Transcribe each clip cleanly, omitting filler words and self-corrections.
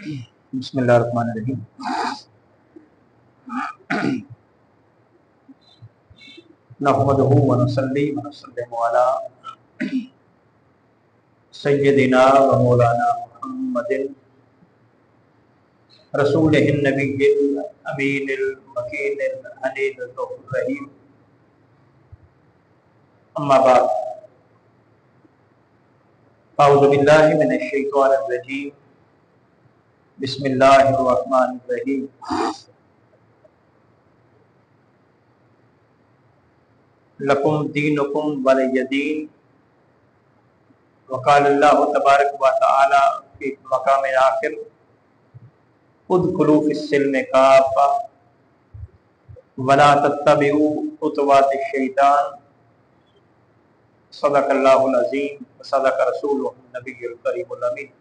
बिस्मिल्लाहिर्रहमानिर्रहीम। नहमदुहु व नुसल्ली व नुसल्लिमु अला सय्यदिना व मौलाना मुहम्मदिन रसूलिहिन नबिय्यिल अमीनिल मकीनिल हनीफिर रहीम। अम्मा बाद, अऊज़ु बिल्लाहि मिनश शैतानिर रजीम। बिस्मिल्लाहिर्रहमानिर्रहीम। लकुम दीनुकुम वलिय दीन। वक़ालल्लाहु तबारक व तआला फी मक़ाम आखिर उद्खुलू फिस्सिल्मि काफ़ा वला तत्तबिउ खुतवातिश शैतान। सदक़ल्लाहुल अज़ीम व सदक़ रसूलुहुन नबियुल करीमुल अमीन।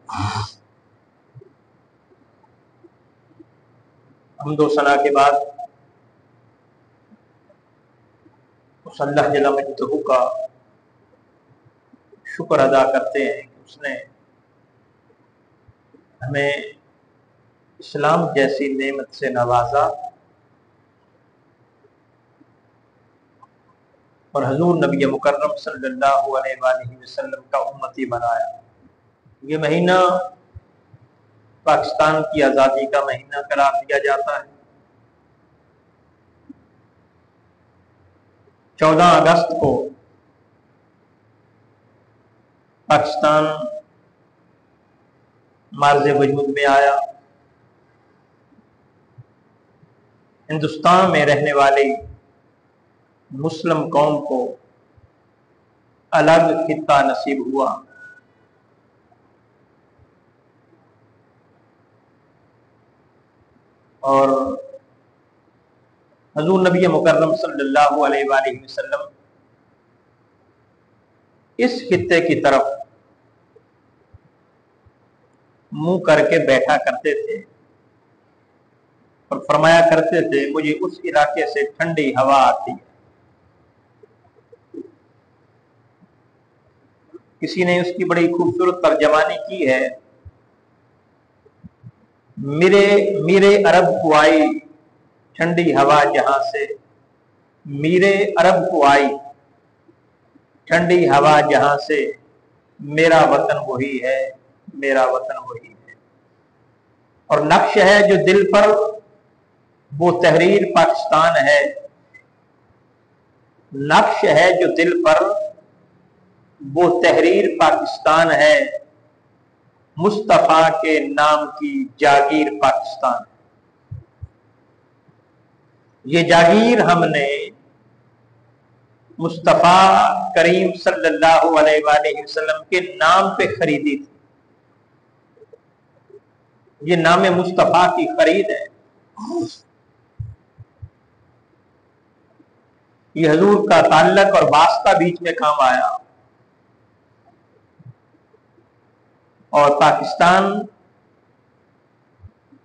हम्दो सना के बाद उस अल्लाह जल्ल मजदहू का शुक्र अदा करते हैं कि उसने हमें इस्लाम जैसी नेमत से नवाजा और हजूर नबी मुकर्रम सल्लल्लाहु अलैहि वसल्लम का उम्मती बनाया। ये महीना पाकिस्तान की आज़ादी का महीना करार दिया जाता है। 14 अगस्त को पाकिस्तान मार्ज़े वजूद में आया। हिंदुस्तान में रहने वाली मुस्लिम कौम को अलग खित्ता नसीब हुआ। और हजूर नबी मुकर्रम सल्लल्लाहु अलैहि वसल्लम इस खित्ते की तरफ मुंह करके बैठा करते थे और फरमाया करते थे, मुझे उस इलाके से ठंडी हवा आती है। किसी ने उसकी बड़ी खूबसूरत तर्जमानी की है, मेरे मेरे अरब को आई ठंडी हवा जहां से, मेरे अरब को आई ठंडी हवा जहां से, मेरा वतन वही है, मेरा वतन वही है। और नक्श है जो दिल पर वो तहरीर पाकिस्तान है। नक्श है जो दिल पर वो तहरीर पाकिस्तान है। मुस्तफा के नाम की जागीर पाकिस्तान। ये जागीर हमने मुस्तफा करीम सल्लल्लाहु अलैहि वसल्लम के नाम पे खरीदी थी। ये नाम मुस्तफा की खरीद है। ये हजूर का ताल्लुक और वास्ता बीच में काम आया और पाकिस्तान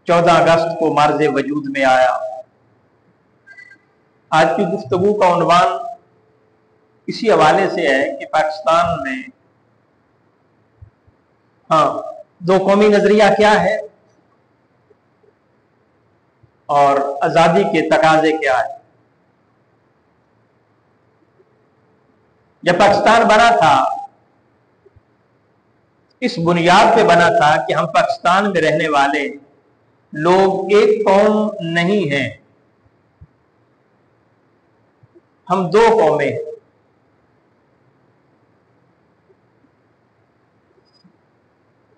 14 अगस्त को मार्ज़े वजूद में आया। आज की गुफ्तगू का उन्वान इसी हवाले से है कि पाकिस्तान में दो कौमी नजरिया क्या है और आजादी के तकाजे क्या है। जब पाकिस्तान बना था इस बुनियाद पे बना था कि हम पाकिस्तान में रहने वाले लोग एक कौम नहीं हैं, हम दो कौमें हैं।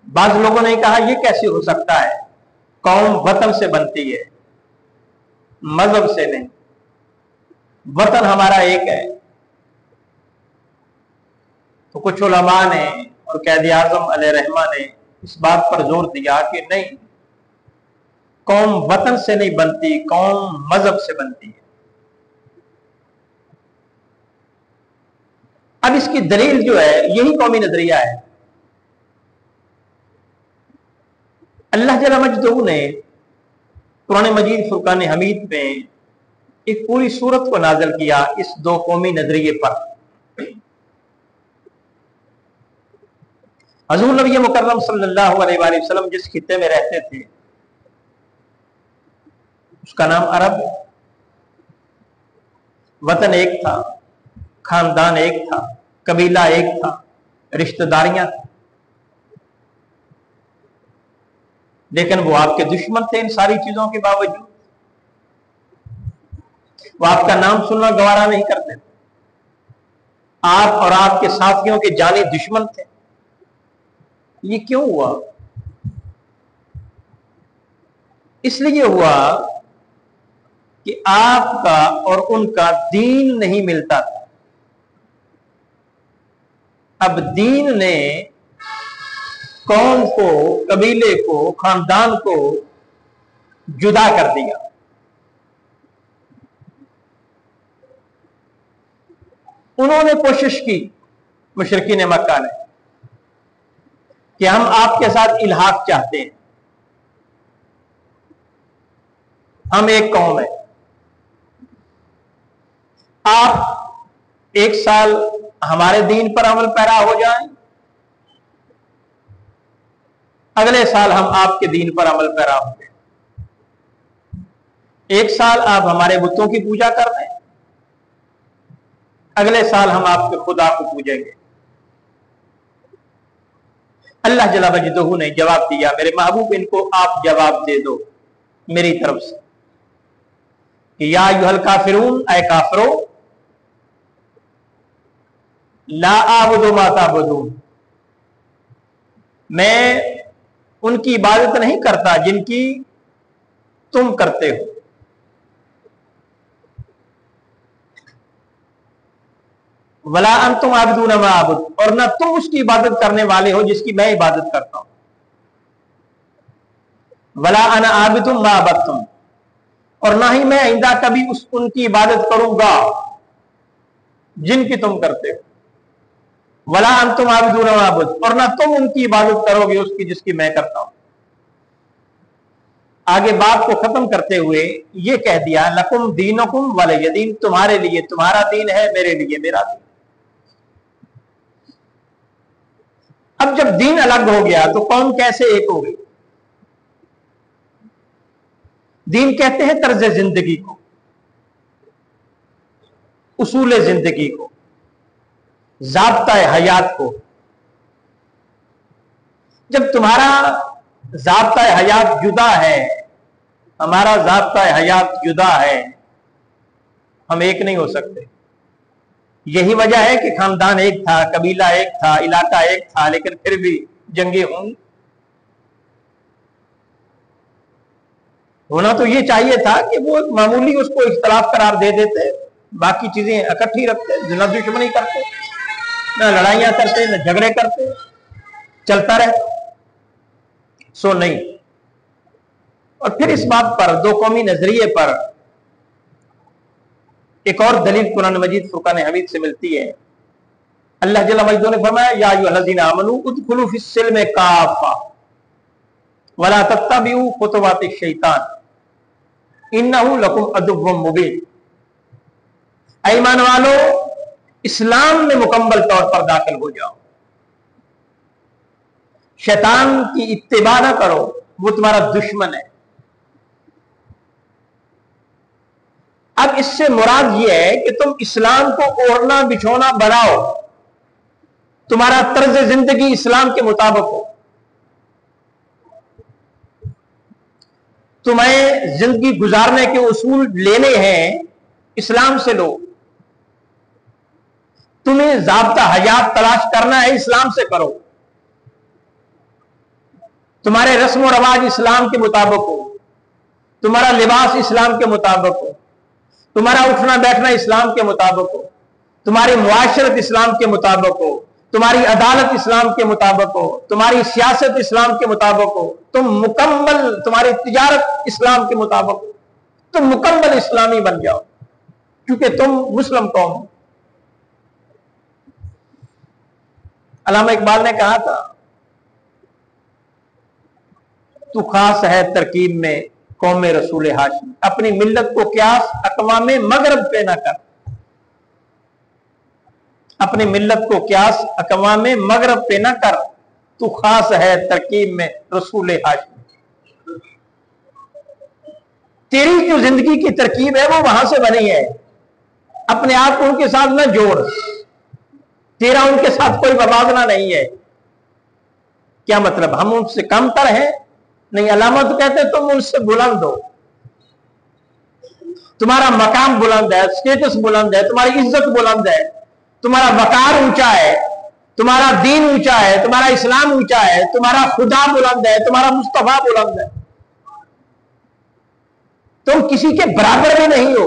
बाज लोगों ने कहा यह कैसे हो सकता है, कौम वतन से बनती है, मजहब से नहीं। वतन हमारा एक है। तो कुछ उलमा ने और कैद आजम अलैहिर्रहमा ने इस बात पर जोर दिया कि नहीं, कौम वतन से नहीं बनती, कौम मजहब से बनती है। अब इसकी दलील जो है यही कौमी नजरिया है। अल्लाह जल्ल मजदहू ने कुरान मजीद फुरकान हमीद में एक पूरी सूरत को नाज़िल किया इस दो कौमी नजरिए पर। हजूर नबी मुकर्रम सल्लल्लाहु अलैहि वसल्लम जिस खित्ते में रहते थे उसका नाम अरब है। वतन एक था, खानदान एक था, कबीला एक था, रिश्तेदारियां थी, लेकिन वो आपके दुश्मन थे। इन सारी चीजों के बावजूद वो आपका नाम सुनना गवारा नहीं करते थे। आप और आपके साथियों के जानी दुश्मन थे। ये क्यों हुआ? इसलिए हुआ कि आपका और उनका दीन नहीं मिलता था। अब दीन ने कौम को, कबीले को, खानदान को जुदा कर दिया। उन्होंने कोशिश की, मुशरिकीन मक्का ने, कि हम आपके साथ इल्हाक चाहते हैं, हम एक कौम है, आप एक साल हमारे दीन पर अमल पैरा हो जाएं, अगले साल हम आपके दीन पर अमल पैरा होंगे। एक साल आप हमारे बुतों की पूजा कर रहे हैं, अगले साल हम आपके खुदा को पूजेंगे। अल्लाह जल्ल वजल्लहु ने जवाब दिया, मेरे महबूब इनको आप जवाब दे दो मेरी तरफ से कि या अय्युहल काफिरून, ऐ काफिरो, ला आबुदु मा ताबुदून, मैं उनकी इबादत नहीं करता जिनकी तुम करते हो। वला अंतुम आबिदून मा आबुद, और ना तुम उसकी इबादत करने वाले हो जिसकी मैं इबादत करता हूं। वला अना आबिदुम मा अबदतुम, और ना ही मैं आइंदा कभी उनकी इबादत करूंगा जिनकी तुम करते हो। वला अंतुम आबिदून मा अबुद, और ना तुम उनकी इबादत करोगे उसकी जिसकी मैं करता हूं। आगे बात को खत्म करते हुए ये कह दिया, लकुम दीनुकुम वलिय दीन, तुम्हारे लिए तुम्हारा दीन है, मेरे लिए मेरा दीन। अब जब दीन अलग हो गया तो कौम कैसे एक हो गई? दीन कहते हैं तर्ज जिंदगी को, उसूल जिंदगी को, ज़ाब्ता हयात को। जब तुम्हारा ज़ाब्ता हयात जुदा है, हमारा ज़ाब्ता हयात जुदा है, हम एक नहीं हो सकते। यही वजह है कि खानदान एक था, कबीला एक था, इलाका एक था, लेकिन फिर भी जंगे होंगी। होना तो ये चाहिए था कि वो मामूली उसको इख्तलाफ करार दे देते, बाकी चीजें इकट्ठी रखते, न दुश्मनी करते, न लड़ाइयां करते, न झगड़े करते, चलता रहे। सो नहीं। और फिर इस बात पर, दो कौमी नजरिए पर एक और दलील कुरान मजीद फुरकान हमीद से मिलती है। अल्लाह जल्ल मजदू ने फरमाया, या अय्युहल्लज़ीना आमनू उदखुलू फिस्सिल्म काफ़ा वला तत्तबिऊ खुतवातिश शैतान इन्नहु लकुम अदुव्वुम मुबीन। ऐ ईमान वालो, इस्लाम में मुकम्मल तौर पर दाखिल हो जाओ, शैतान की इत्तिबा ना करो, वो तुम्हारा दुश्मन है। अब इससे मुराद यह है कि तुम इस्लाम को ओढ़ना बिछोना बढ़ाओ, तुम्हारा तर्ज जिंदगी इस्लाम के मुताबिक हो, तुम्हें जिंदगी गुजारने के उसूल लेने हैं, इस्लाम से लो। तुम्हें ज़ाब्ता हयात तलाश करना है, इस्लाम से करो। तुम्हारे रस्म और रवाज इस्लाम के मुताबिक हो, तुम्हारा लिबास इस्लाम के मुताबिक हो, तुम्हारा उठना बैठना इस्लाम के मुताबिक हो, तुम्हारी मुआशरत इस्लाम के मुताबिक हो, तुम्हारी अदालत इस्लाम के मुताबिक हो, तुम्हारी सियासत इस्लाम के मुताबिक हो, तुम मुकम्मल, तुम्हारी तिजारत इस्लाम के मुताबिक हो, तुम मुकम्मल इस्लामी बन जाओ, क्योंकि तुम मुस्लिम कौम हो। अल्लामा इकबाल ने कहा था, तू खास है तरकीब में कौम रसूल हाशिम, अपनी मिल्लत को क्यास अक़वाम मगरब पे ना कर। अपनी मिल्लत को क्यास अक़वाम मगरब पे ना कर, तू खास है तरकीब में रसूल हाशिम। तेरी जो जिंदगी की तरकीब है वो वहां से बनी है। अपने आप को उनके साथ ना जोड़, तेरा उनके साथ कोई मुबादला नहीं है। क्या मतलब, हम उनसे कमतर हैं? नहीं, अलामत कहते हैं तुम उनसे बुलंद हो, तुम्हारा मकाम बुलंद है, स्टेटस बुलंद है, तुम्हारी इज्जत बुलंद है, तुम्हारा वकार ऊंचा है, तुम्हारा दीन ऊंचा है, तुम्हारा इस्लाम ऊंचा है, तुम्हारा खुदा बुलंद है, तुम्हारा मुस्तफा बुलंद है। तुम किसी के बराबर भी नहीं हो,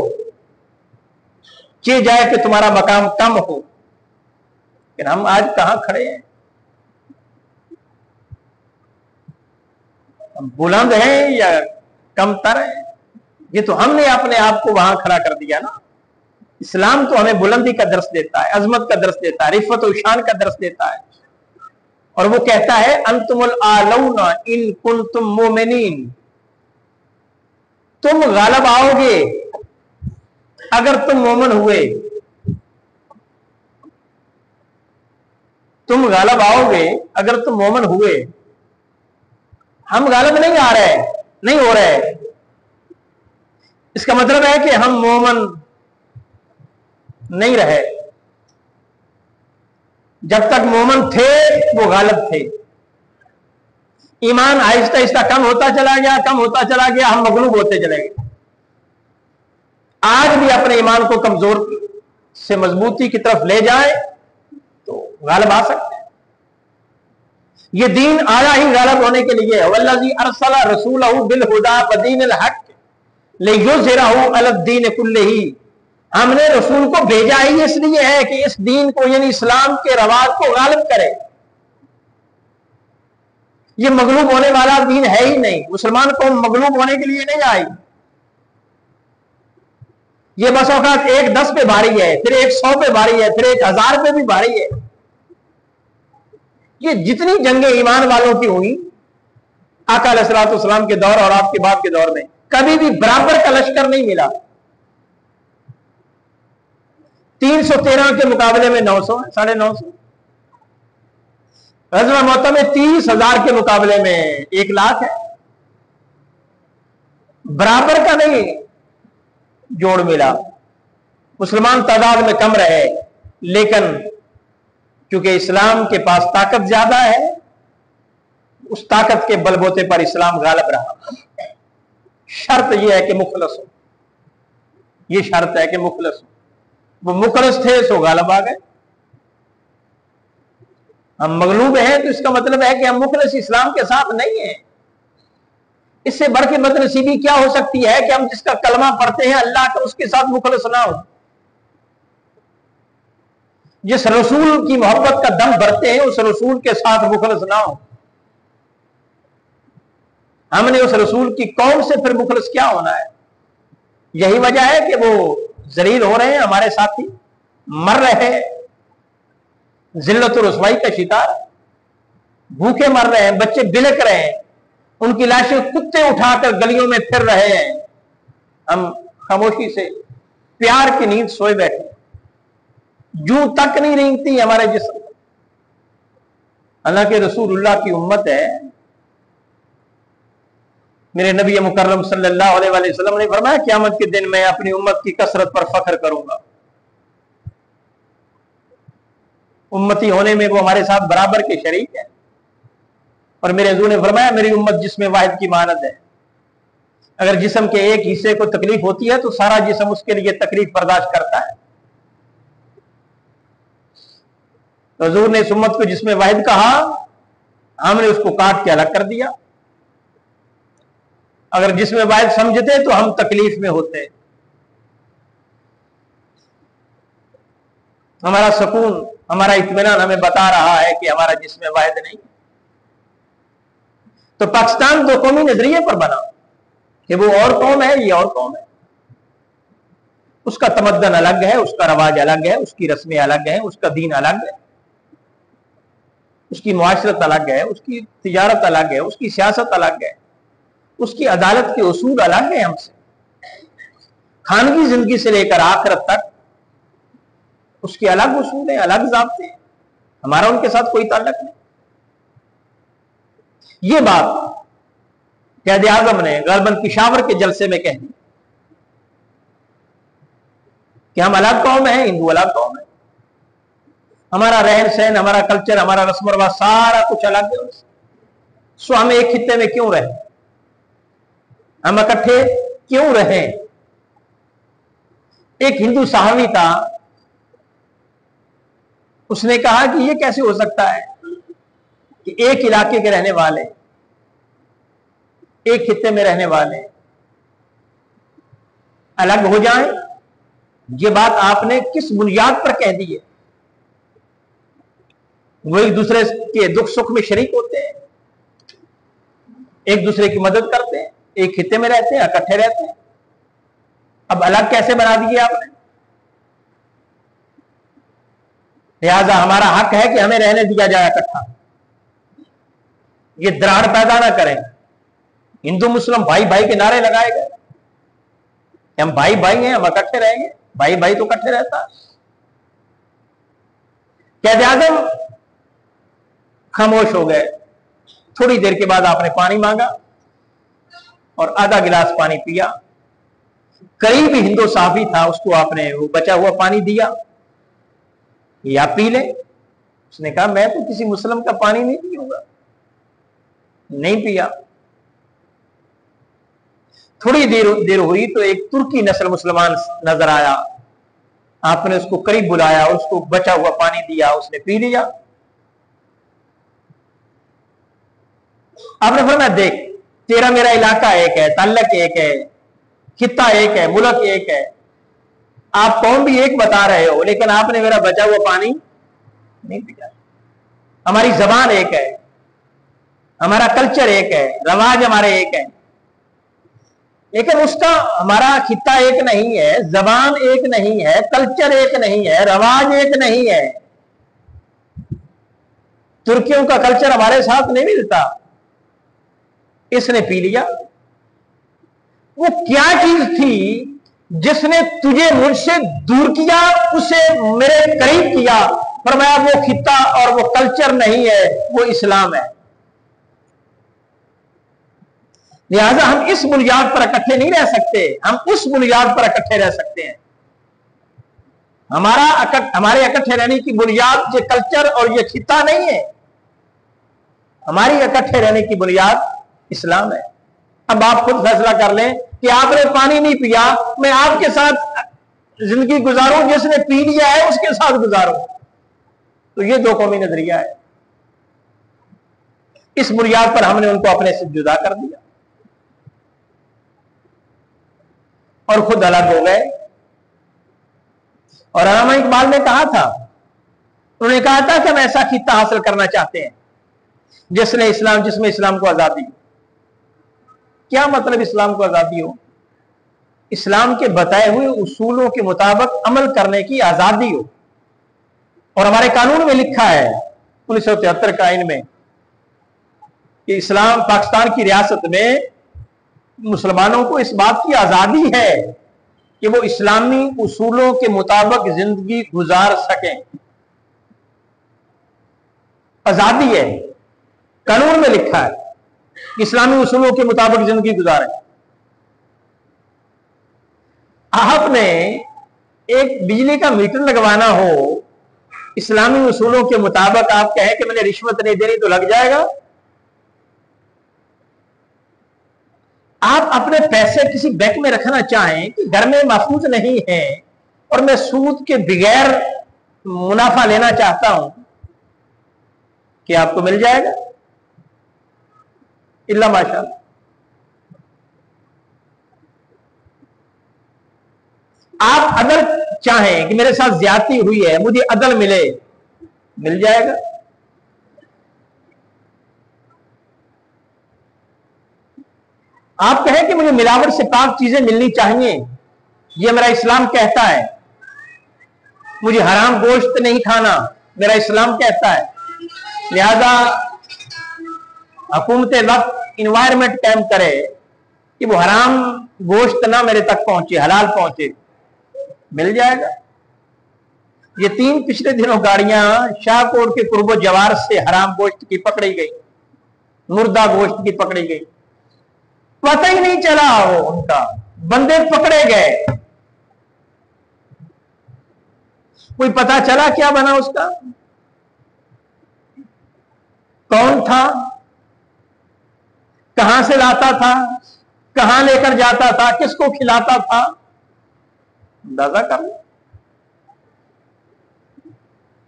चे जाए कि तुम्हारा मकाम कम हो। लेकिन हम आज कहां खड़े हैं? हम बुलंद हैं या कमतर हैं? ये तो हमने अपने आप को वहां खड़ा कर दिया ना। इस्लाम तो हमें बुलंदी का दर्श देता है, अजमत का दर्श देता है, रिफत और शान का दर्श देता है। और वो कहता है अंतुमुल आलौना इन कुंतुम मोमिनीन, तुम गालिब आओगे अगर तुम मोमिन हुए। तुम गालिब आओगे अगर तुम मोमिन हुए। हम गालिब नहीं आ रहे, नहीं हो रहे। इसका मतलब है कि हम मोमिन नहीं रहे। जब तक मोमिन थे वो गालिब थे। ईमान आहिस्ता आहिस्ता कम होता चला गया, कम होता चला गया, हम मगलूब होते चले गए। आज भी अपने ईमान को कमजोर से मजबूती की तरफ ले जाए तो गालिब आ सकते हैं। ये दीन आया ही गालिब होने के लिए। वल्लज़ी अरसला रसूलहु बिल हुदा व दीनिल हक लियुज़हिरहु अलद दीन कुल्लिही, हमने रसूल को भेजा ही इसलिए है कि इस दीन को यानी इस्लाम के रवाज को गालिब करे। ये मगलूब होने वाला दीन है ही नहीं। मुसलमान कौम मगलूब होने के लिए नहीं आई। ये बस औकात 1 10 पे भारी है, फिर 1 100 पे भारी है, फिर 1 1000 पे भी भारी है। ये जितनी जंगें ईमान वालों की हुई आका अलैहिस्सलाम के दौर और आपके बाप के दौर में, कभी भी बराबर का लश्कर नहीं मिला। 313 के मुकाबले में 900 है, 950। ग़ज़वा मुअत्ता में 30,000 के मुकाबले में 1 लाख है। बराबर का नहीं जोड़ मिला। मुसलमान तादाद में कम रहे, लेकिन क्योंकि इस्लाम के पास ताकत ज्यादा है, उस ताकत के बलबूते पर इस्लाम गालिब रहा। शर्त यह है कि मुखलस हो। यह शर्त है कि मुखलस हो। वो मुखलस थे सो गालिब आ गए। हम मगलूब हैं तो इसका मतलब है कि हम मुखलस इस्लाम के साथ नहीं हैं। इससे बढ़ के बदनसीबी क्या हो सकती है कि हम जिसका कलमा पढ़ते हैं अल्लाह का, उसके साथ मुखलस ना हो। जिस रसूल की मोहब्बत का दम भरते हैं उस रसूल के साथ मुखलस ना हो। हमने उस रसूल की कौम से फिर मुखलस क्या होना है? यही वजह है कि वो जलील हो रहे हैं, हमारे साथी मर रहे हैं, जिल्लत और रुसवाई का शिकार, भूखे मर रहे हैं, बच्चे बिलक रहे हैं, उनकी लाशें कुत्ते उठाकर गलियों में फिर रहे हैं। हम खामोशी से प्यार की नींद सोए बैठे, जूं तक नहीं रेंगती हमारे जिस्म। हालांकि रसूलुल्लाह की उम्मत है। मेरे नबी मुकर्रम सल्लल्लाहु अलैहि वसल्लम ने फरमाया क़यामत के दिन मैं अपनी उम्मत की कसरत पर फख्र करूंगा। उम्मती होने में वो हमारे साथ बराबर के शरीक है। और मेरे हुज़ूर ने फरमाया मेरी उम्मत जिस्म वाहिद की मानद है। अगर जिस्म के एक हिस्से को तकलीफ होती है तो सारा जिस्म उसके लिए तकलीफ बर्दाश्त करता है। तो हुज़ूर ने इस उम्मत को जिस्म वाहिद कहा, हमने उसको काट के अलग कर दिया। अगर जिस्म वाहिद समझते तो हम तकलीफ में होते। हमारा सुकून, हमारा इत्मीनान हमें बता रहा है कि हमारा जिस्म वाहिद नहीं। तो पाकिस्तान दो कौमी नजरिए पर बना कि वो और कौम है, ये और कौम है। उसका तमद्दन अलग है, उसका रवाज अलग है, उसकी रस्में अलग है, उसका दीन अलग है, उसकी मुआशरत अलग है, उसकी तिजारत अलग है, उसकी सियासत अलग है, उसकी अदालत के उसूल अलग है हमसे। खानगी जिंदगी से लेकर आखिरत तक उसके अलग उसूल हैं, अलग ज़ाब्ते हैं। हमारा उनके साथ कोई ताल्लुक नहीं। ये बात कैद आजम ने गलबन पिशावर के जलसे में कह दिया कि हम अलग कौम है, हिंदू अलग कौम है, हमारा रहन सहन, हमारा कल्चर, हमारा रस्म रिवाज सारा कुछ अलग है। सो हम एक खित्ते में क्यों रहे, हम इकट्ठे क्यों रहे। एक हिंदू साहबी था, उसने कहा कि यह कैसे हो सकता है कि एक इलाके के रहने वाले, एक खित्ते में रहने वाले अलग हो जाएं। ये बात आपने किस बुनियाद पर कह दी है। वो एक दूसरे के दुख सुख में शरीक होते हैं, एक दूसरे की मदद करते हैं, एक खित्ते में रहते हैं, इकट्ठे रहते हैं, अब अलग कैसे बना दिए आपने। लिहाजा हमारा हक है कि हमें रहने दिया जाए इकट्ठा, ये दरार पैदा ना करें। हिंदू मुस्लिम भाई भाई के नारे लगाए गए, हम भाई भाई हैं, हम इकट्ठे रहेंगे, भाई भाई तो इकट्ठे रहता। कैद आजम खामोश हो गए। थोड़ी देर के बाद आपने पानी मांगा और आधा गिलास पानी पिया। करीब हिंदू साफी था, उसको आपने वो बचा हुआ पानी दिया, या पी ले। उसने कहा मैं तो किसी मुस्लिम का पानी नहीं पीऊंगा, नहीं पिया। थोड़ी देर हुई तो एक तुर्की नस्ल मुसलमान नजर आया, आपने उसको करीब बुलाया, उसको बचा हुआ पानी दिया, उसने पी लिया। आपने फरमाया देख, तेरा मेरा इलाका एक है, ताल्लुक एक है, खित्ता एक है, मुल्क एक है, आप कौम भी एक बता रहे हो, लेकिन आपने मेरा बचा हुआ पानी नहीं पिया। हमारी जबान एक है, हमारा कल्चर एक है, रवाज हमारे एक है, लेकिन उसका हमारा खित्ता एक नहीं है, जबान एक नहीं है, कल्चर एक नहीं है, रवाज एक नहीं है। तुर्कियों का कल्चर हमारे साथ नहीं मिलता। इसने पी लिया। वो क्या चीज थी जिसने तुझे मुझसे दूर किया, उसे मेरे करीब किया। फरमाया वो खित्ता और वो कल्चर नहीं है, वो इस्लाम है। लिहाजा हम इस बुनियाद पर इकट्ठे नहीं रह सकते, हम उस बुनियाद पर इकट्ठे रह सकते हैं। हमारे इकट्ठे रहने की बुनियाद ये कल्चर और ये खित्ता नहीं है, हमारी इकट्ठे रहने की बुनियाद इस्लाम है। अब आप खुद फैसला कर लें कि आपने पानी नहीं पिया, मैं आपके साथ जिंदगी गुजारूं, जिसने पी लिया है उसके साथ गुजारूं। तो ये दो कौमी नजरिया है। इस बुनियाद पर हमने उनको अपने से जुदा कर दिया और खुद अलग हो गए। और अल्लामा इकबाल ने कहा था, उन्होंने कहा था कि हम ऐसा खित्ता हासिल करना चाहते हैं जिसमें इस्लाम को आजादी हो। क्या मतलब इस्लाम को आजादी हो? इस्लाम के बताए हुए उसूलों के मुताबिक अमल करने की आजादी हो। और हमारे कानून में लिखा है 1973 का आईन में कि इस्लाम पाकिस्तान की रियासत में मुसलमानों को इस बात की आजादी है कि वो इस्लामी उसूलों के मुताबिक जिंदगी गुजार सकें। आजादी है, कानून में लिखा है इस्लामी उसूलों के मुताबिक जिंदगी गुजारें। आपने एक बिजली का मीटर लगवाना हो, इस्लामी उसूलों के मुताबिक आप कहें कि मैंने रिश्वत नहीं देनी तो लग जाएगा। आप अपने पैसे किसी बैंक में रखना चाहें कि घर में महफूज नहीं है और मैं सूद के बगैर मुनाफा लेना चाहता हूं, कि आपको मिल जाएगा? इल्ला माशाअल्लाह। आप अदल चाहें कि मेरे साथ ज्यादती हुई है, मुझे अदल मिले, मिल जाएगा। आप कहें कि मुझे मिलावट से पाक चीजें मिलनी चाहिए, यह मेरा इस्लाम कहता है। मुझे हराम गोश्त नहीं खाना, मेरा इस्लाम कहता है। लिहाजा हुकूमत वक्त इन्वायरमेंट कायम करे कि वो हराम गोश्त ना मेरे तक पहुंचे, हलाल पहुंचे, मिल जाएगा। ये 3 पिछले दिनों गाड़ियां शाहकोट के कुर्बो जवार से हराम गोश्त की पकड़ी गई, मुर्दा गोश्त की पकड़ी गई। पता ही नहीं चला वो उनका, बंदे पकड़े गए, कोई पता चला क्या बना उसका, कौन था, कहां से लाता था, कहां लेकर जाता था, किसको खिलाता था, अंदाजा कर लो।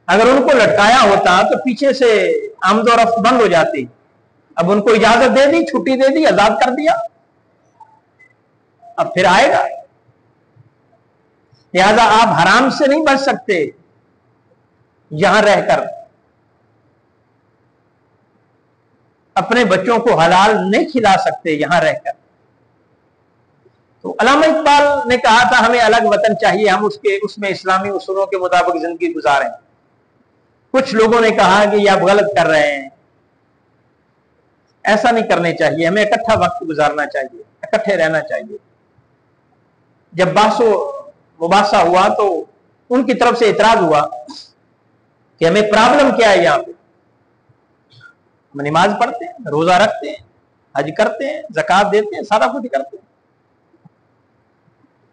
अगर उनको लटकाया होता तो पीछे से आमदोरफ्त बंद हो जाती। अब उनको इजाजत दे दी, छुट्टी दे दी, आजाद कर दिया, अब फिर आएगा। लिहाजा आप हराम से नहीं बच सकते यहां रहकर, अपने बच्चों को हलाल नहीं खिला सकते यहां रहकर। तो अल्लामा इकबाल ने कहा था हमें अलग वतन चाहिए, हम उसमें इस्लामी उसूलों के मुताबिक जिंदगी गुजारें। कुछ लोगों ने कहा कि ये आप गलत कर रहे हैं, ऐसा नहीं करने चाहिए, हमें इकट्ठा वक्त गुजारना चाहिए, इकट्ठे रहना चाहिए। जब बासो मुबासा हुआ तो उनकी तरफ से इतराज हुआ कि हमें प्रॉब्लम क्या है, यहां पे हम नमाज पढ़ते हैं, रोजा रखते हैं, हज करते हैं, ज़कात देते हैं, सारा कुछ करते हैं।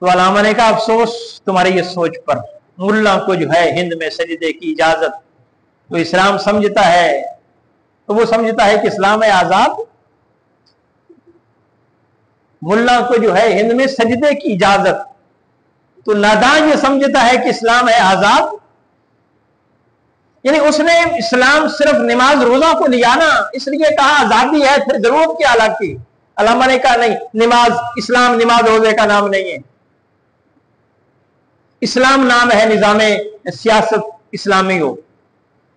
तो अल्लामा ने कहा अफसोस तुम्हारी ये सोच पर, मुल्ला को जो है हिंद में सजदे की इजाजत, तो इस्लाम समझता है, तो वो समझता है कि इस्लाम है आजाद। मुल्ला को जो है हिंद में सजदे की इजाजत, तो नादान ये समझता है कि इस्लाम है आजाद। यानी उसने इस्लाम सिर्फ नमाज रोजा को लिया ना, इसलिए कहा आजादी है, फिर जरूरत क्या अलग की। अल्लामा ने कहा नहीं, नमाज इस्लाम नमाज रोजे का नाम नहीं है, इस्लाम नाम है निजाम सियासत इस्लामी हो,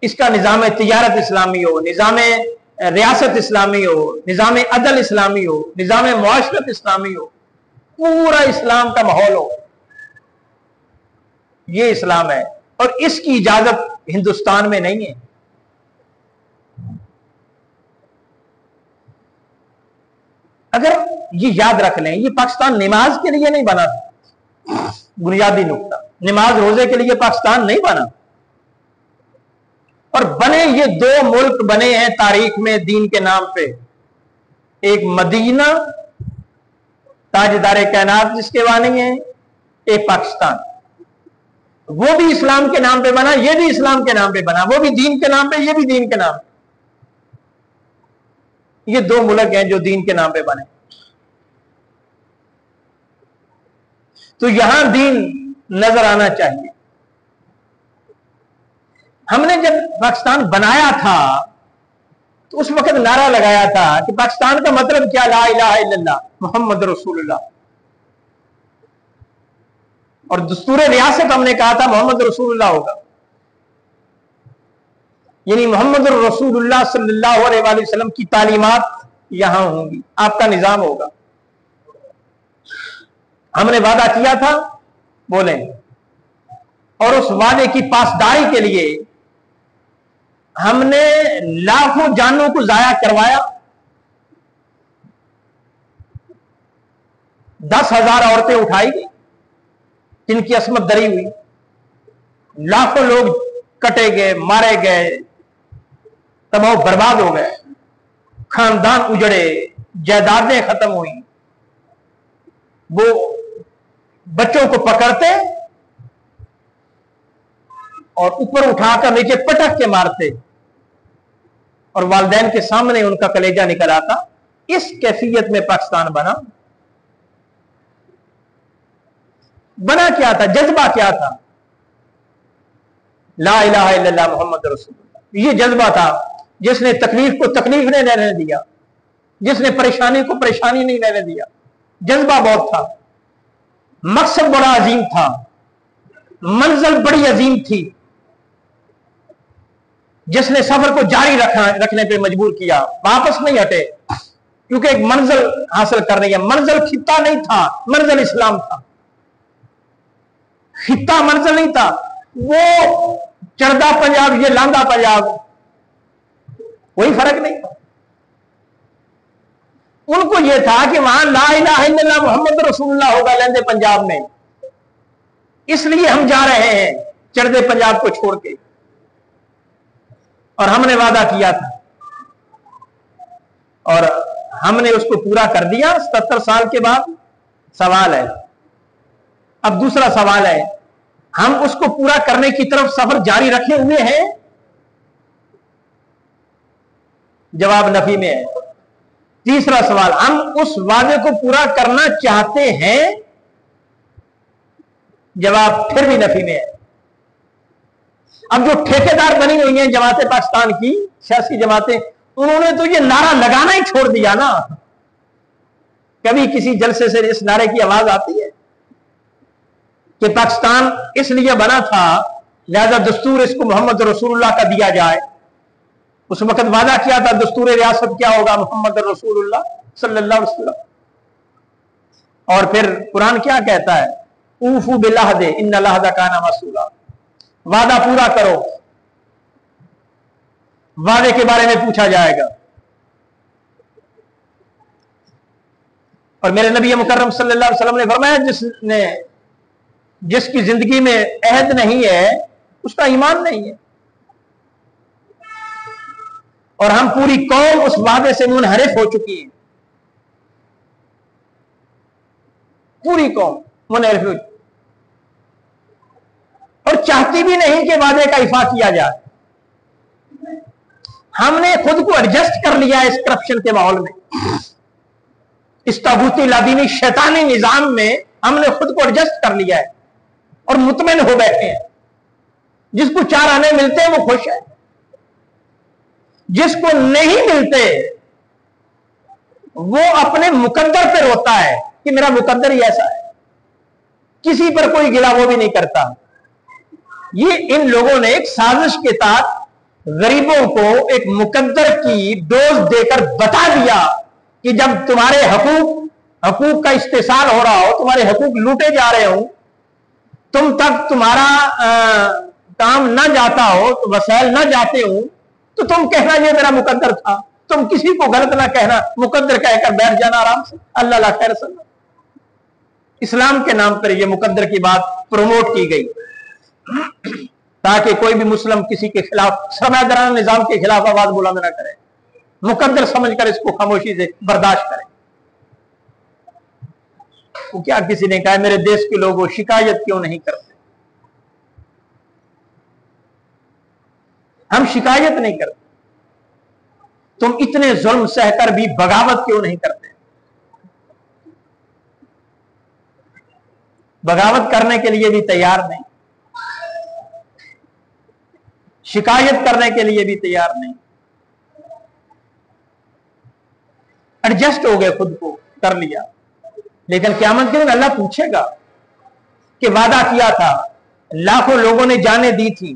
इसका निजाम तिजारत इस्लामी हो, निजाम रियासत इस्लामी हो, निजाम अदल इस्लामी हो, निजाम मुआशरत इस्लामी हो, पूरा इस्लाम का माहौल हो, ये इस्लाम है। और इसकी इजाजत हिंदुस्तान में नहीं है। अगर ये याद रख लें, ये पाकिस्तान नमाज के लिए नहीं बना, बुनियादी नुकता, नमाज रोजे के लिए पाकिस्तान नहीं बना। और बने ये दो मुल्क बने हैं तारीख में दीन के नाम पे, एक मदीना ताजदारे कायनात जिसके वानी है, एक पाकिस्तान, वो भी इस्लाम के नाम पे बना, ये भी इस्लाम के नाम पे बना, वो भी दीन के नाम पे, ये भी दीन के नाम पे। ये दो मुल्क हैं जो दीन के नाम पे बने। तो यहां दीन नजर आना चाहिए। हमने जब पाकिस्तान बनाया था तो उस वक्त नारा लगाया था कि पाकिस्तान का मतलब क्या, ला इलाहा इल्लल्लाह मोहम्मद रसूलुल्लाह, और दस्तूर रियासत हमने कहा था मोहम्मद रसूलुल्लाह होगा, यानी मोहम्मद रसूलुल्लाह सल्लल्लाहु अलैहि वसल्लम की तालीमात यहां होंगी, आपका निजाम होगा। हमने वादा किया था, बोले, और उस वादे की पासदारी के लिए हमने लाखों जानों को जाया करवाया, 10,000 औरतें उठाई गई जिनकी अस्मत दरी हुई, लाखों लोग कटे गए, मारे गए, तबाह बर्बाद हो गए, खानदान उजड़े, जायदादें खत्म हुई। वो बच्चों को पकड़ते और ऊपर उठाकर नीचे पटक के मारते और वालिदैन के सामने उनका कलेजा निकल आता। इस कैफियत में पाकिस्तान बना। बना क्या था, जज्बा क्या था, ला इलाहा इल्लल्लाह मोहम्मद रसूलुल्लाह, ये जज्बा था जिसने तकलीफ को तकलीफ नहीं रहने दिया, जिसने परेशानी को परेशानी नहीं रहने दिया। जज्बा बहुत था, मकसद बड़ा अजीम था, मंजिल बड़ी अजीम थी, जिसने सफर को जारी रखने पे मजबूर किया, वापस नहीं हटे, क्योंकि एक मंजिल हासिल करनी है। मंजिल खित्ता नहीं था, मंजिल इस्लाम था। खित्ता मंजिल नहीं था, वो चढ़दा पंजाब, ये लांदा पंजाब, कोई फर्क नहीं था। उनको यह था कि वहां ला इलाहा इल्लल्लाह मोहम्मद रसूलुल्लाह होगा लहंदे पंजाब में, इसलिए हम जा रहे हैं चढ़दे पंजाब को छोड़ के। और हमने वादा किया था और हमने उसको पूरा कर दिया 77 साल के बाद? सवाल है। अब दूसरा सवाल है, हम उसको पूरा करने की तरफ सफर जारी रखे हुए हैं? जवाब नफी में है। तीसरा सवाल, हम उस वादे को पूरा करना चाहते हैं? जवाब फिर भी नफी में है। अब जो ठेकेदार बनी हुई हैं जमातें पाकिस्तान की, सियासी जमातें, उन्होंने तो ये नारा लगाना ही छोड़ दिया ना। कभी किसी जलसे से इस नारे की आवाज आती है कि पाकिस्तान इसलिए बना था, लिहाजा दस्तूर इसको मोहम्मद रसूलुल्लाह का दिया जाए। उस वक्त वादा किया था दस्तूर रियासत क्या होगा? मोहम्मद रसूलुल्लाह सल्लल्लाहु अलैहि वसल्लम। और फिर कुरान क्या कहता है? ऊफू बिल्लाहदे इन्नल अहदा काना मसूला। वादा पूरा करो, वादे के बारे में पूछा जाएगा। और मेरे नबी मुकर्रम सल्लल्लाहु अलैहि वसल्लम ने फरमाया, जिसकी जिंदगी में अहद नहीं है उसका ईमान नहीं है। और हम पूरी कौम उस वादे से मुनहरिफ हो चुकी है, पूरी कौम मुनहरिफ हो चुकी, और चाहती भी नहीं कि वादे का इफा किया जाए। हमने खुद को एडजस्ट कर लिया इस करप्शन के माहौल में, इस ताबूती लादीनी शैतानी निजाम में हमने खुद को एडजस्ट कर लिया है और मुतमईन हो बैठे हैं। जिसको 4 आने मिलते हैं वो खुश है, जिसको नहीं मिलते वो अपने मुकद्दर पे रोता है कि मेरा मुकद्दर ही ऐसा है। किसी पर कोई गिला वो भी नहीं करता। ये इन लोगों ने एक साजिश के तहत गरीबों को एक मुकद्दर की डोज देकर बता दिया कि जब तुम्हारे हकूक का इस्तेसाल हो रहा हो, तुम्हारे हकूक लूटे जा रहे हो, तुम तक तुम्हारा काम ना जाता हो, तो वसाइल ना जाते हो, तो तुम कहना ये मेरा मुकद्दर था। तुम किसी को गलत ना कहना, मुकद्दर कहकर बैठ जाना आराम से, अल्लाह ला खैर सल्ला। इस्लाम के नाम पर यह मुकद्दर की बात प्रमोट की गई ताकि कोई भी मुस्लिम किसी के खिलाफ, सरमायादाराना निजाम के खिलाफ आवाज बुलंद ना करे, मुकद्दर समझकर इसको खामोशी से बर्दाश्त करे। वो क्या किसी ने कहा मेरे देश के लोगों शिकायत क्यों नहीं करते? हम शिकायत नहीं करते। तुम इतने जुल्म सहकर भी बगावत क्यों नहीं करते? बगावत करने के लिए भी तैयार नहीं, शिकायत करने के लिए भी तैयार नहीं। एडजस्ट हो गए, खुद को कर लिया। लेकिन क़यामत के दिन अल्लाह पूछेगा कि वादा किया था, लाखों लोगों ने जानें दी थी,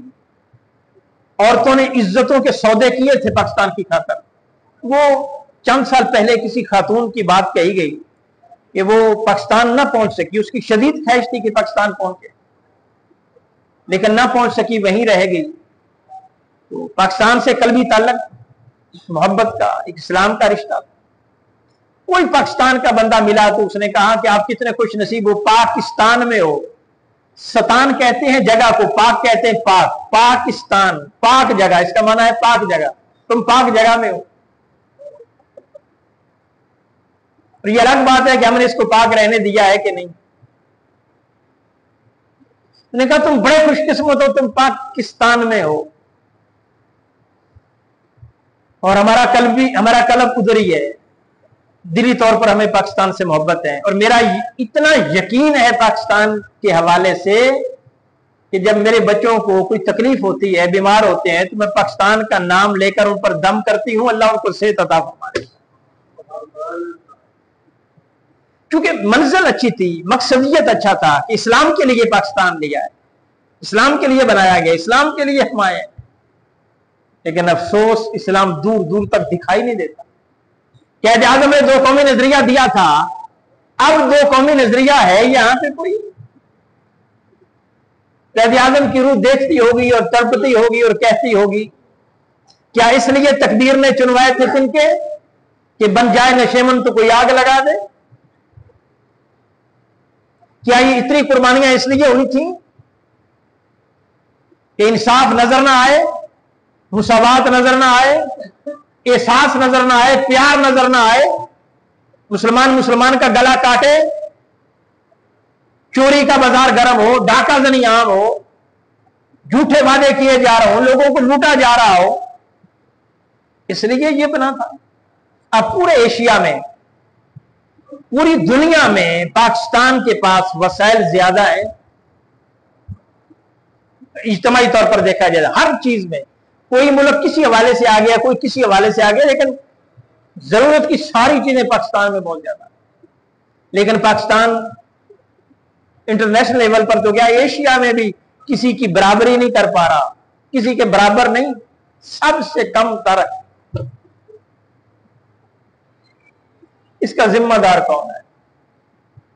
औरतों ने इज्जतों के सौदे किए थे पाकिस्तान की खातिर। वो चंद साल पहले किसी खातून की बात कही गई कि वो पाकिस्तान ना पहुंच सकी, उसकी शदीद ख्वाहिश थी कि पाकिस्तान पहुंचे, लेकिन ना पहुंच सकी, वहीं रह गई। तो पाकिस्तान से कल्बी ताल्लुक, मोहब्बत का, एक इस्लाम का रिश्ता। कोई पाकिस्तान का बंदा मिला तो उसने कहा कि आप कितने खुश नसीब हो, पाकिस्तान में हो। सतान कहते हैं जगह को, पाक कहते हैं पाक। पाकिस्तान पाक जगह, इसका माना है पाक जगह, तुम पाक जगह में हो। और ये अलग बात है कि हमने इसको पाक रहने दिया है कि नहीं। उसने कहा तुम बड़े खुशकिस्मत हो, तुम पाकिस्तान में हो, और हमारा कल्ब उधर ही है। दिली तौर पर हमें पाकिस्तान से मोहब्बत है, और मेरा इतना यकीन है पाकिस्तान के हवाले से कि जब मेरे बच्चों को कोई तकलीफ होती है, बीमार होते हैं, तो मैं पाकिस्तान का नाम लेकर उन पर दम करती हूं, अल्लाह उनको सेहत अता फरमाए। क्योंकि मंजिल अच्छी थी, मकसदियत अच्छा था कि इस्लाम के लिए पाकिस्तान लिया है, इस्लाम के लिए बनाया गया, इस्लाम के लिए हम आए। लेकिन अफसोस इस्लाम दूर दूर तक दिखाई नहीं देता। कैद आज़म ने 2 कौमी नजरिया दिया था, अब 2 कौमी नजरिया है यहां पे कोई? कैद आज़म की रूह देखती होगी और तड़पती होगी और कहती होगी, क्या इसलिए तकदीर ने चुनवाए थे तिनके कि बन जाए नशेमन तो कोई आग लगा दे? क्या ये इतनी कुर्बानियां इसलिए हुई थी कि इंसाफ नजर ना आए, मुसावात नजर ना आए, एहसास नजर ना आए, प्यार नजर ना आए? मुसलमान मुसलमान का गला काटे, चोरी का बाजार गर्म हो, डाका जनी आम हो, झूठे वादे किए जा रहे हो, लोगों को लूटा जा रहा हो, इसलिए ये बना था। अब पूरे एशिया में, पूरी दुनिया में पाकिस्तान के पास वसाइल ज्यादा है। इज्तिमाई तौर पर देखा जाए हर चीज में, कोई मुल्क किसी हवाले से आ गया, कोई किसी हवाले से आ गया, लेकिन जरूरत की सारी चीजें पाकिस्तान में बहुत ज्यादा। लेकिन पाकिस्तान इंटरनेशनल लेवल पर तो क्या, एशिया में भी किसी की बराबरी नहीं कर पा रहा, किसी के बराबर नहीं, सबसे कम तर। इसका जिम्मेदार कौन है?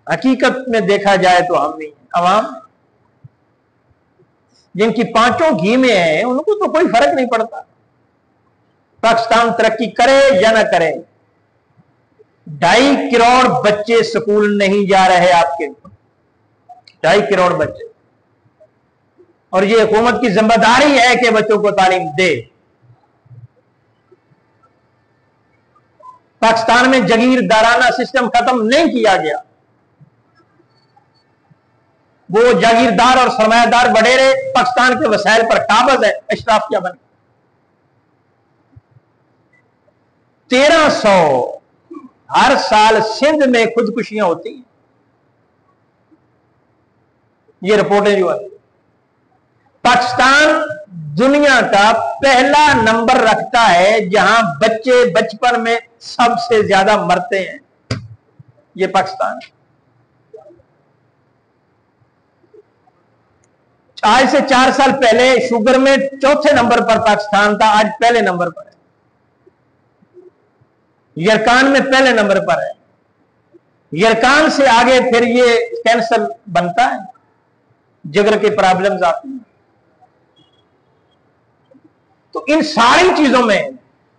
हकीकत में देखा जाए तो हम नहीं, अवाम। जिनकी पांचों घी में है उनको तो कोई फर्क नहीं पड़ता, पाकिस्तान तरक्की करे या ना करे। 2.5 करोड़ बच्चे स्कूल नहीं जा रहे आपके, 2.5 करोड़ बच्चे, और ये हुकूमत की जिम्मेदारी है कि बच्चों को तालीम दे। पाकिस्तान में जागीरदाराना सिस्टम खत्म नहीं किया गया, वो जागीरदार और सरमायादार वडेरे पाकिस्तान के वसाइल पर काबज है, अशराफिया बन। 1300 हर साल सिंध में खुदकुशियां होती हैं, ये रिपोर्टें जो है। पाकिस्तान दुनिया का पहला नंबर रखता है जहां बच्चे बचपन में सबसे ज्यादा मरते हैं, ये पाकिस्तान। आज से 4 साल पहले शुगर में चौथे नंबर पर पाकिस्तान था, आज पहले नंबर पर है। यरकान में पहले नंबर पर है, यरकान से आगे फिर ये कैंसर बनता है, जिगर की प्रॉब्लम्स आती हैं। तो इन सारी चीजों में,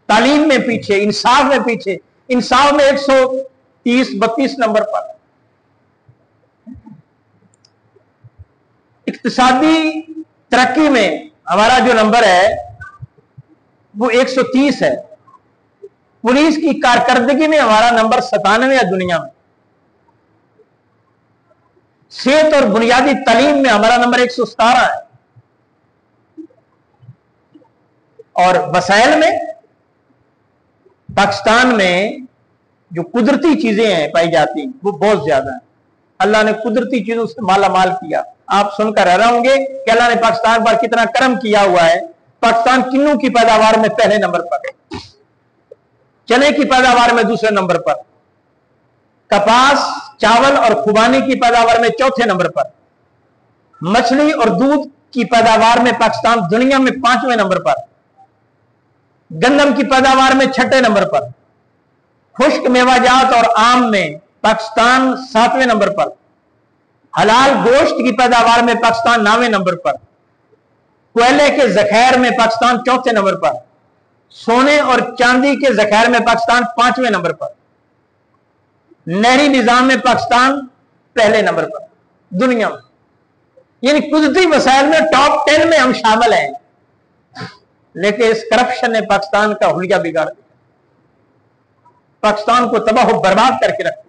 तालीम में पीछे, इंसाफ में पीछे, इंसाफ में 130-32 नंबर पर, इक्तिसादी तरक्की में हमारा जो नंबर है वो 130 है। पुलिस की कारकर्दगी में हमारा नंबर 97 है दुनिया में। सेहत और बुनियादी तालीम में हमारा नंबर 117 है। और वसाइल में पाकिस्तान में जो कुदरती चीजें हैं पाई जाती वो बहुत ज्यादा है। अल्लाह ने कुदरती चीजों से माला माल किया। आप सुनकर रह रहे होंगे कि अल्लाह ने पाकिस्तान पर कितना करम किया हुआ है। पाकिस्तान किन्नू की पैदावार में पहले नंबर पर है, चने की पैदावार में दूसरे नंबर पर, कपास, चावल और खुबानी की पैदावार में चौथे नंबर पर, मछली और दूध की पैदावार में पाकिस्तान दुनिया में 5वें नंबर पर, गंदम की पैदावार में 6ठे नंबर पर, खुश्क मेवाजात और आम में पाकिस्तान 7वें नंबर पर, हलाल गोश्त की पैदावार में पाकिस्तान 9वें नंबर पर, कोयले के जखैर में पाकिस्तान 4थे नंबर पर, सोने और चांदी के जखैर में पाकिस्तान 5वें नंबर पर, नहरी निजाम में पाकिस्तान पहले नंबर पर दुनिया में। यानी कुदरती वसाइल में टॉप 10 में हम शामिल हैं। लेकिन इस करप्शन ने पाकिस्तान का हुलिया बिगाड़ दिया, पाकिस्तान को तबाह बर्बाद करके रख दिया।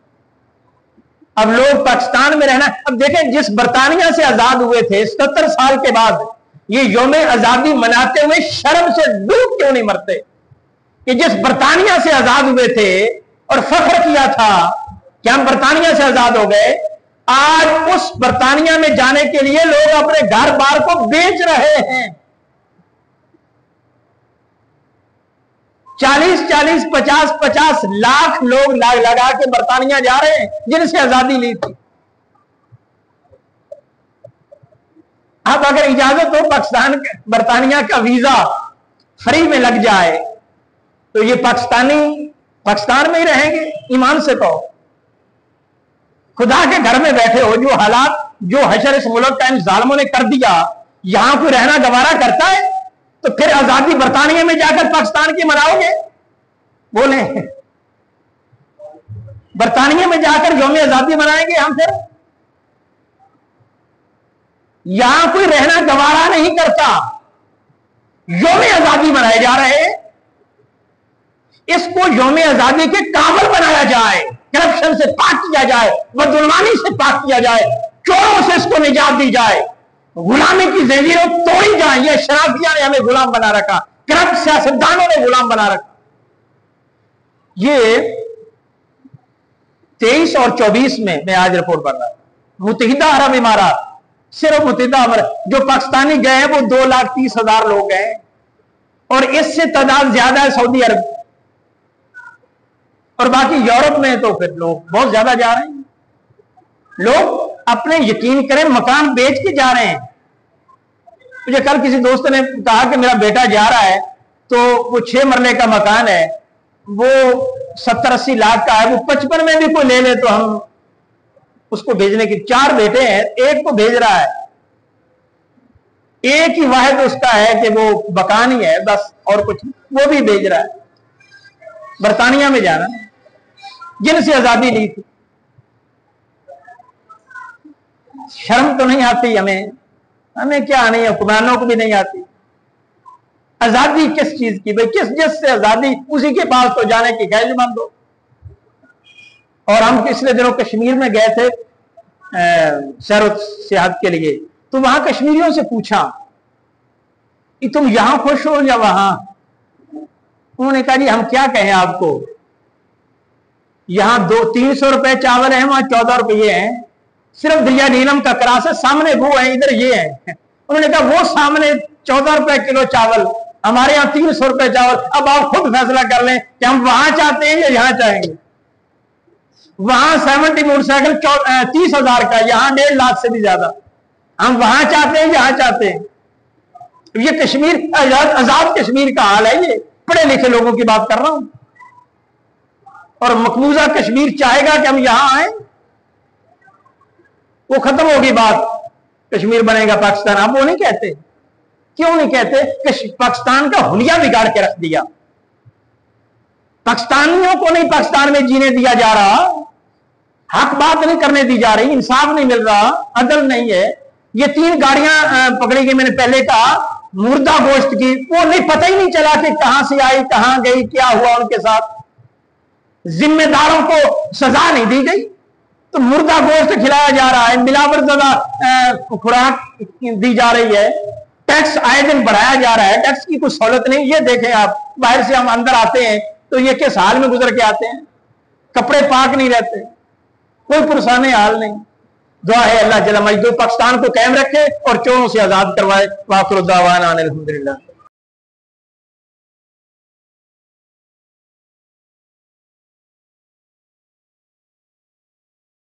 अब लोग पाकिस्तान में रहना, अब देखें जिस बरतानिया से आजाद हुए थे 77 साल के बाद, ये यौम आजादी मनाते हुए शर्म से डूब क्यों नहीं मरते कि जिस बरतानिया से आजाद हुए थे और फख्र किया था कि हम बरतानिया से आजाद हो गए, आज उस बरतानिया में जाने के लिए लोग अपने घर बार को बेच रहे हैं। 40-40, 50-50 लाख लोग लगा के बरतानिया जा रहे हैं जिनसे आजादी ली थी। अब अगर इजाजत हो पाकिस्तान बरतानिया का वीजा फ्री में लग जाए तो ये पाकिस्तानी पाकिस्तान में ही रहेंगे। ईमान से कहो, खुदा के घर में बैठे हो, जो हालात जो हशर इस मुल्क का इन जालिमों ने कर दिया, यहां कोई रहना गवारा करता है तो फिर आजादी बरतानिया में जाकर पाकिस्तान की मनाओगे? बोले बरतानिया में जाकर यौम आजादी मनाएंगे हम? फिर यहां कोई रहना गवारा नहीं करता, यौम आजादी मनाए जा रहे हैं। इसको यौम आजादी के काबिल बनाया जाए। करप्शन से पाक किया जाए, बदजुल्मानी से पाक किया जाए, चोरों से इसको निजात दी जाए, गुलामी की जंजीरें तोड़ी जाए। ये शराफिया ने हमें गुलाम बना रखा, करप्ट सियासतदानों ने गुलाम बना रखा। ये 23 और 24 में मैं आज रिपोर्ट पढ़ रहा हूं, मुत्तहिदा अरब इमारात, सिर्फ मुत्तहिदा अरब, जो पाकिस्तानी गए हैं वो 2,30,000 लोग गए, और इससे तादाद ज्यादा है सऊदी अरब, और बाकी यूरोप में तो फिर लोग बहुत ज्यादा जा रहे हैं। लोग अपने, यकीन करें, मकान बेच के जा रहे हैं। मुझे कल किसी दोस्त ने कहा कि मेरा बेटा जा रहा है, तो वो 6 मरले का मकान है, वो 70-80 लाख का है, वो 55 में भी कोई ले ले तो हम उसको भेजने की, 4 बेटे हैं, एक को भेज रहा है, एक ही वाहिद उसका है कि वो मकान ही है बस, और कुछ, वो भी भेज रहा है। बरतानिया में जाना, जिनसे आजादी ली थी। शर्म तो नहीं आती हमें? हमें क्या नहीं, हुक्मरानों को भी नहीं आती। आजादी किस चीज की भाई? किस जिससे आजादी, उसी के पास तो जाने की ख्वाहिशमंद हो। और हम पिछले दिनों कश्मीर में गए थे सैर सियाहत के लिए, तो वहां कश्मीरियों से पूछा कि तुम यहां खुश हो या वहां? उन्होंने कहा जी हम क्या कहें आपको, यहां 300 रुपए चावल है, वहां 14 रुपये हैं, सिर्फ दरिया नीलम का क्रास है, सामने वो है, इधर ये है। उन्होंने कहा वो सामने 14 रुपए किलो चावल, हमारे यहाँ 300 रुपए चावल। अब आप खुद फैसला कर लें कि हम वहां चाहते हैं या यहां चाहेंगे। वहां 70 मोटरसाइकिल 30,000 का, यहां 1.5 लाख से भी ज्यादा। हम वहां चाहते हैं, यहां चाहते हैं। ये कश्मीर, आजाद कश्मीर का हाल है। ये पढ़े लिखे लोगों की बात कर रहा हूं। और मकबूजा कश्मीर चाहेगा कि हम यहां आए? वो खत्म होगी बात, कश्मीर बनेगा पाकिस्तान। आप वो नहीं कहते, क्यों नहीं कहते? पाकिस्तान का हुलिया बिगाड़ के रख दिया। पाकिस्तानियों को नहीं पाकिस्तान में जीने दिया जा रहा, हक बात नहीं करने दी जा रही, इंसाफ नहीं मिल रहा, अदल नहीं है। ये 3 गाड़ियां पकड़ी गई, मैंने पहले कहा, मुर्दा गोश्त की, वो नहीं, पता ही नहीं चला कि कहां से आई, कहां गई, क्या हुआ उनके साथ। जिम्मेदारों को सजा नहीं दी गई, तो मुर्दा गोश्त खिलाया जा रहा है, मिलावट ज्यादा खुराक दी जा रही है, टैक्स आए दिन बढ़ाया जा रहा है, टैक्स की कुछ सहूलत नहीं। ये देखें आप, बाहर से हम अंदर आते हैं तो ये किस हाल में गुजर के आते हैं, कपड़े पाक नहीं रहते, कोई पुरसाने हाल नहीं। दुआ है अल्लाह जल्ल मजदूर पाकिस्तान को कायम रखे और चोरों से आजाद करवाए। वाखिर दावाना अनिल हम्दुलिल्लाह।